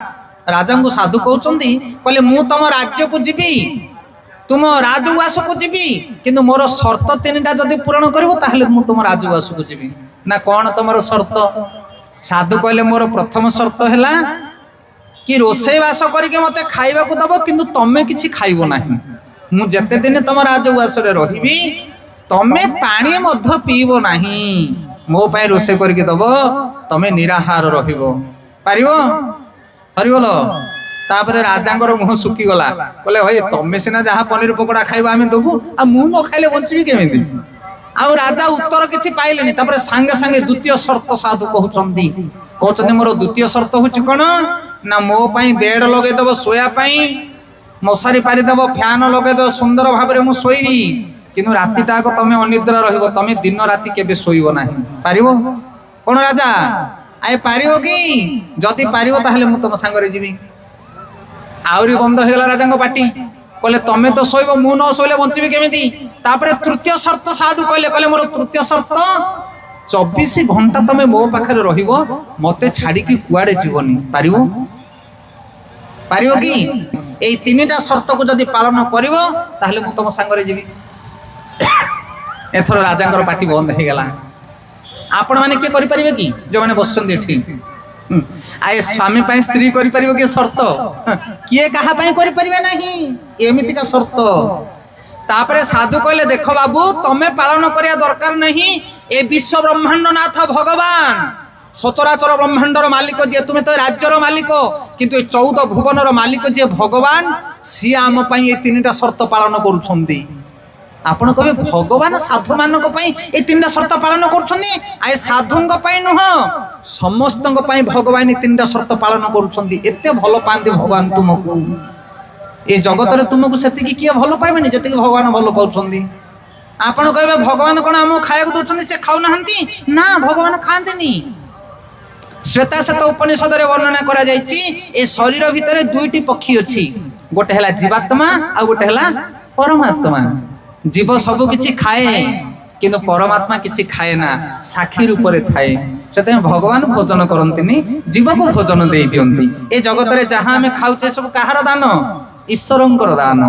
राजा को साधु कहते कहले मु तुम राज्य को जीवी तुम राजउवास को जीवी किंतु मोर शर्त तीन टा जदि पूरण कर तुम राजउवास को जीवी ना कौन तुम शर्त। साधु कहले मोर प्रथम शर्त है कि रोषेईवास करके मत खाइबा को दब किंतु तमे किछि खाइबो नाही। मु जते दिन तुम राजउवास रे रहिबी तमे पानी मध्य पीबो नाही। मो पाई रोषे करके दब तमे निराहार रहिबो पारिबो हरिबोलो। तापरे राजांगर मुह सुखी गला बोले भाई तमे सिना जहा पनीर पकोड़ा खाइबा आमे दबु आ मु न खाइले बंचबी केमिति। आ राजा उत्तर किछि पाइलेनी। तापरे संगे संगे द्वितीय शर्त साधु कहउचंदी मोर द्वितीय शर्त होछि कोन ना मो पाई बेड लगे दब सोया पाई मशारी पारि दब फैन लगे दब सुंदर भाबरे मु सोईबी किंतु रातिटा को तमे अनिद्रा रहिबो तमे दिन राति केबे सोईबो नाही। पारिबो कोन राजा आए पारिबो कि जदि पारिबो ताहले मु तम संगरे जीवी। आउरी बंद हेगला राजा पाटी कहले तमे तो सोईबो मु न सोइले बंचबी केमिति। तापरे तृतीय शर्त साधु कहले मोर तृतीय शर्त 24 घंटा तमे मो पाखरे रहिबो मते छाडी कि कुआडे जीवनी। पारिबो पारिबो कि एई तीनटा शर्त को जदि पालन करिवो ताहले मु तम संगरे जीवी। एथर राजांगर पाटी बंद हेगला। आपण माने के करि परिबे कि जो माने बसछन एठी आए स्वामी पाई स्त्री करि परिबो के शर्त किए कहा पाई करि परिबे नाही एमिति का शर्त। तापरे साधु कहले देखो बाबू तमे पालन करिया दरकार नहीं। ए विश्व ब्रह्मांड नाथ भगवान सचराचर ब्रह्मांडर मालिक जे तुमे तो राज्यर मालिक किंतु 14 भुवनर मालिक जे भगवान सी आम पाई ए तीनटा शर्त पालन करूछंदी। आपण कहे भगवान साधु मानक पई ए तीनटा शर्त पालन करूछंदी आए साधुंग पई नुह समस्तंग पई भगवान ए तीनटा शर्त पालन करूछंदी। एते भलो पांती भगवान तुमको ए जगत रे तुमको सेति किए भलो पाइबेनी जति भगवान भलो पाउछंदी। आपण कहे भगवान कोन हम खायक दोछंदी से खाउ नहंती ना भगवान खांतेनी। श्वेता श्वेत उपनिषद रे वर्णना करा जायछि ए शरीर भितरे दुईटी पक्षी अछि गोटे हला जीवात्मा आ गोटे हला परमात्मा। जीव सब किछि खाए किंतु परमात्मा किछि खाए ना साखी रूप रे थाए सेते भगवान भोजन करंतिनी जीव को भोजन देई दियंती। ए जगत रे जहां हमें खाउचे सब कहार दान ईश्वरंकर दान।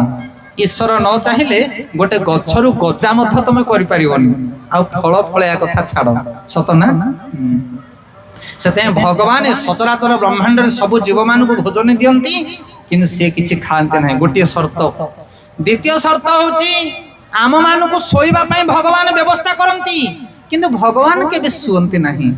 ईश्वर न चाहिले गोटे गछरु गजा मथ तमे करि परिबनी आ फल फळया कथा छाड़ सत ना। सेते भगवान सचराचर ब्रह्मांड रे सब जीव मान को भोजन दियंती किंतु से किछि खांते नाही। गोटे शर्त। द्वितीय शर्त होची आम मान को सोईबा पाई भगवान व्यवस्था करंती किंतु भगवान के भी सुअंती नहीं।